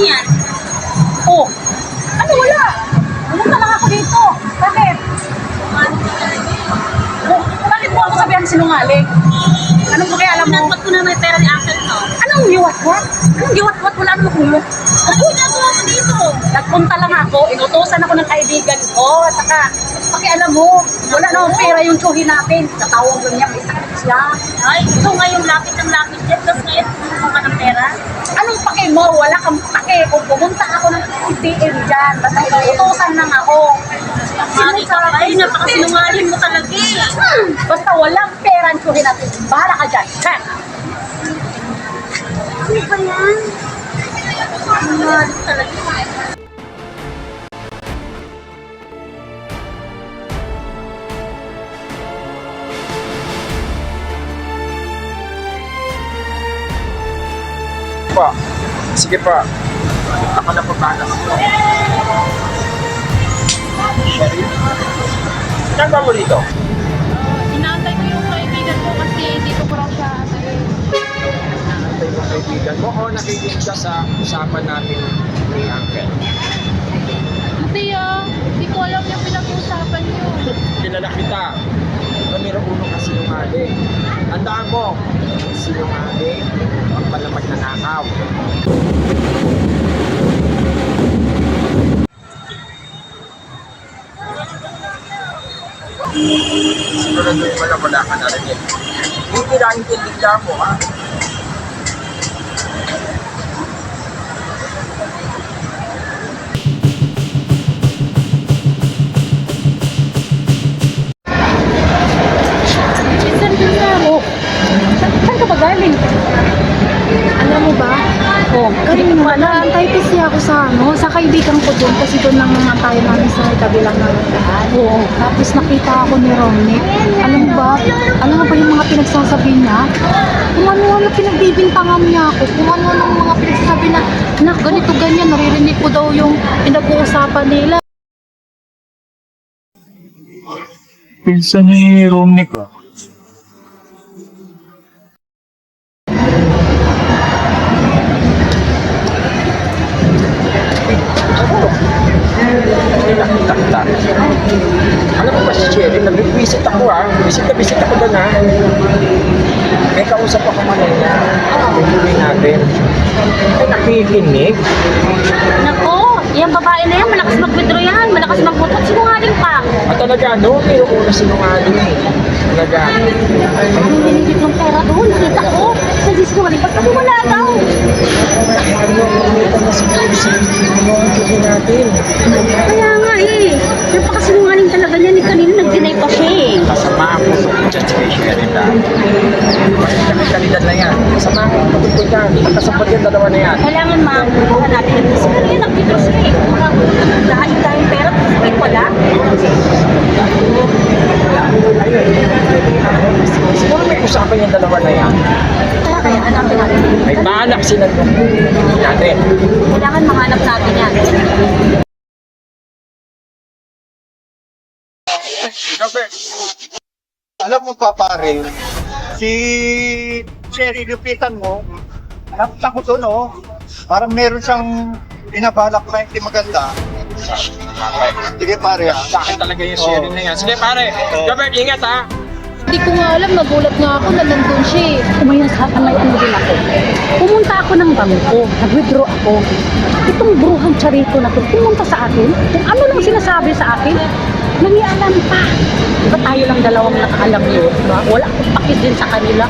yan? Oh, ano wala? Pumunta lang ako dito. Bakit? Oh, bakit mo ako sabihan sinungaling? Anong pakialam mo? Pinagpat ko na may pera ni Uncle to. Anong giwat-wat? Anong giwat-wat? Wala namang ulo. Ano ginagawa mo dito? Nagpunta lang ako, inutosan ako ng kaibigan ko. At saka, pakialam mo, wala namang pera yung tsuhin natin. Katawag lang niya, may sakit siya. Ay, ito ngayon lapit ng lapit dyan. Tapos ngayon, kumuha ka ng pera. Anong pake mo? Wala kang pake. Kung pumunta ako ng ATM dyan, basta inutosan lang ako. Magi ka ba? Ay, napakasinungaling mo talaga eh. Basta walang pera ang tsuhin natin. Bahala ka dyan. Ha? Ano ba yan? Sinungaling talaga. Pa. Sige pa. Punta ka na pa balas. Sherry? Saan ba mo dito? Inaantay ko yung kaibigan ko kasi dito ko raw siya Naantay mo kaibigan mo o nakikinig ka sa usapan natin ni Uncle? Hindi hindi ko alam yung pinag-uusapan niyo. Kilala kita. Numero uno ka sinungaling. Tandaan mo, sinungaling, pagpalamag na nakaw. Siguraduhin mo na wala ka narinig. Hindi lang intindihan mo, ha? Saan ka ako? Saan ka ba galing? Alam mo ba? Oh, Kanina, naantay kasi ako sa kaibigan ko doon kasi doon lang naman tayo namin sa kabilang ng daan. Oo. Tapos nakita ako ni Ronnie. Alam mo ba? Alam mo ba yung mga pinagsasabi niya? Kung ano-ano pinagbibintangan niya ako. Kung ano-ano mga pinagsasabi na ganito ganyan. Naririnig ko daw yung pinag-uusapan nila. Pinsan ni Romney ka. Hindi nakita kita. Alam mo ba si Sherry, nag-visit ako Visit ako doon May kausap ako kanina. Tuloy natin. Ay, nakikinig. Nako, yung babae na yan, malakas mag-withdraw yan. Malakas mag-withdraw. Sinungaling pa. At talaga, pero una sinungaling Talaga. Ang binigit ng pera doon, nakita ko. Nagsisinungaling pa. Sabi wala daw. Ito na si natin. Kaya nga eh. Napakasinungaling talaga niya. Ni kanina nag-deny pa siya eh. Kasama ako sa Sherry lang. Kalidad na yan. Kasama ako matutulog yan. Magkasabot yung dalawa na yan. Kailangan makuha natin. Kasi kanina nag-withdraw siya eh. Lahat tayong pera, tapos wala. Siguro may usapan yung dalawa na yan. Kaya hanapin natin. May balak sila natin. Kailangan mahanap natin yan. Alam mo pa pare, si Sherry lupitan mo, nakita ko doon parang meron siyang binabalak na hindi maganda. Sige pare Sa akin talaga yung Sherry na yan. Sige pare, Gilbert, ingat ha. Hindi ko nga alam, nagulat nga ako na nandun siya eh. May ano din ako. Pumunta ako ng bangko, nag-withdraw ako. Itong bruhang charito na to, pumunta sa akin, kung ano lang sinasabi sa akin, nangialam pa. Diba tayo lang dalawang nakaalam yun, diba? Wala akong pakit din sa kanila.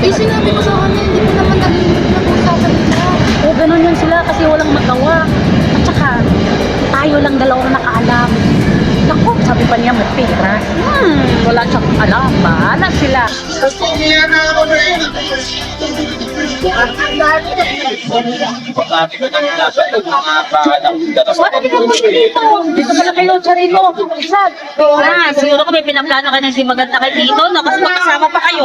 Eh, sinabi ko sa kanya, hindi ko naman narinig na usapan nila. O ganun yun sila kasi walang magawa. At saka, tayo lang dalawang nakaalam. Naku, sabi pa niya may pera. Wala siyang alam. Bahala sila. Dito pala kayo, Charito. Saan? Siguro kung may pinaplano ka na si maganda kay Tito, no? Kasi magkasama pa kayo.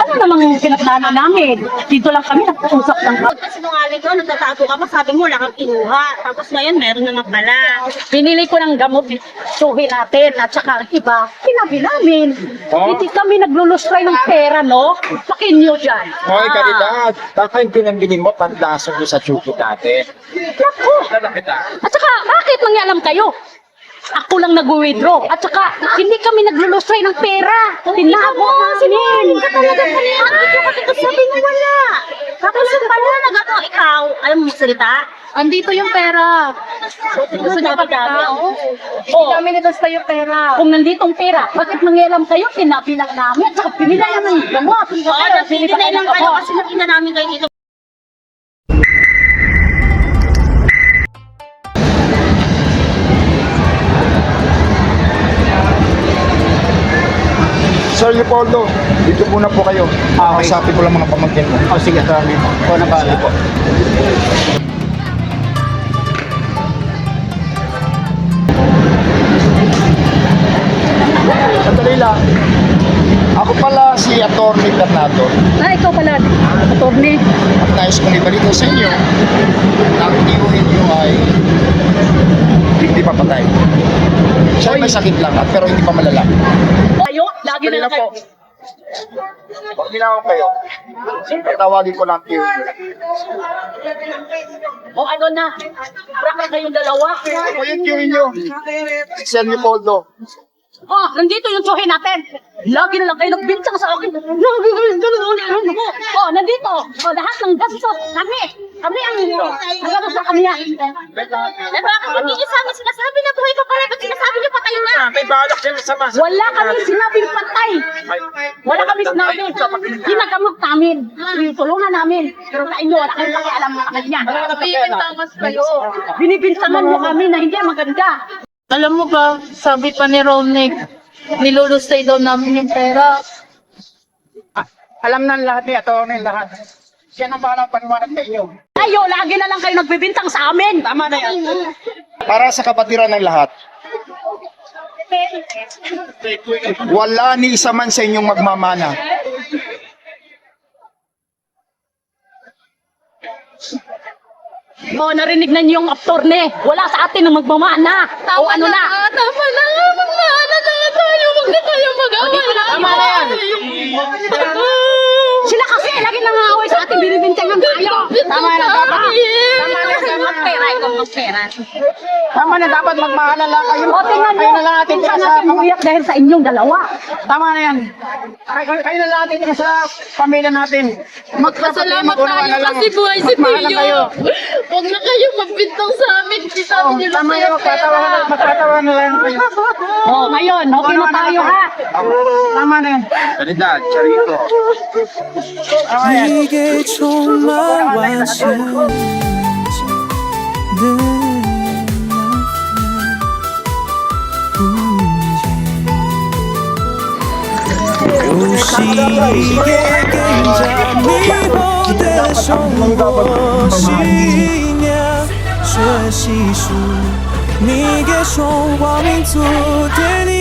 Ano namang pinaplano namin? Dito lang kami, nag-uusap lang kami. Kasi sinungaling ko, nagtatago ka pa, sabi mo, wala kang kinuha. Tapos ngayon, meron na nga pala. Binili ko ng gamot, suhi natin, at saka ang iba, pinabi namin. Oh. Hindi kami naglulustray ng pera, no? Pakinyo dyan. O, Caridad, baka yung pinambili mo pandasan doon sa chuki natin. Naku! Alam kita. At saka, bakit mangialam kayo? Ako lang nag-withdraw. At saka, hindi kami naglulusay ng pera. Tinago namin. Kasi sabi mo wala. Tapos pala nag-ano, ikaw, alam mo magsalita? Andito yung pera. Gusto niya pagdami, oo. Oh, Kami nito sa yung pera. kung nanditong pera, bakit mangialam kayo? Tinabilang namin. At saka, pinilayan ng gamot. Oo, pinipinay lang kayo kasi nakita namin kayo dito. Sir Leopoldo, dito muna po kayo. Kausapin ko lang mga pamangkin mo. Oh, sige, Tony. Ikaw na bahala po. Sandali lang. Ako pala si Atty. Bernardo Ikaw pala, attorney. at nais kong ibalita sa inyo na ang tiyuhin niyo ay hindi pa patay. Siya ay may sakit lang at pero hindi pa malala. Kayo, lagi na lang kayo. Pag ginawang kayo, tawagin ko lang tiyuhin. O ano na, praka kayong dalawa. Ako yung tiyuhin niyo. Sir Leopoldo. Oh, nandito yung tsuhin natin. Lagi na lang kayo nagbintang sa akin. Oh, nandito. Oh, lahat ng gastos. Kami ang nagagas sa kanya. Eh bakit hindi niyo sa amin sinasabi na buhay ka pala? Ba't sinasabi niyo patay na? May balak yan sa mas. Wala kami sinabing patay. Wala kami sinabing. Ginagamot namin. Tulungan namin. Pero sa inyo, wala kami pakialam sa kanya. Pinipintangas kayo. Binibintangan mo kami na hindi maganda. Alam mo ba, sabi pa ni Romnick, nilulustay daw namin yung pera. Alam na lahat ni Atty. lahat. Siya nang bahala paniwanag sa inyo. Ayo, lagi na lang kayo nagbibintang sa amin. Tama na yan. Para sa kapatiran ng lahat, wala ni isa man sa inyong magmamana. Oh, narinig na niyo yung attorney. Wala sa atin ang magmamana. O ano na? Tama na, magmana na tayo, wag na tayo mag-away. Tama na yan. Sila kasi lagi nangaaway sa ating binibintangan tayo. Tama na, dapat. Tama na, magpera, ikaw magpera. Tama na, dapat magmahalan lang kayo. O, tingnan Kayo nyo. na lang ating Kung saan sa natin umiyak dahil sa inyong dalawa. Tama na yan. Kayo na lang ating sa pamilya natin. Magpasalamat Mag-unawa tayo na lang. kasi buhay si Magmahalan Tiyo. kayo. Huwag na kayo magbintang sa amin. Hindi sa amin nilustay Tama yung yun, magtatawa na lang kayo. Oh, ngayon, okay na tayo ha. Tama na yan. Caridad, Charito. Tama yan. 你给充满万千的游戏也跟着迷惑的生活信仰，学习书，你给中华民族对你。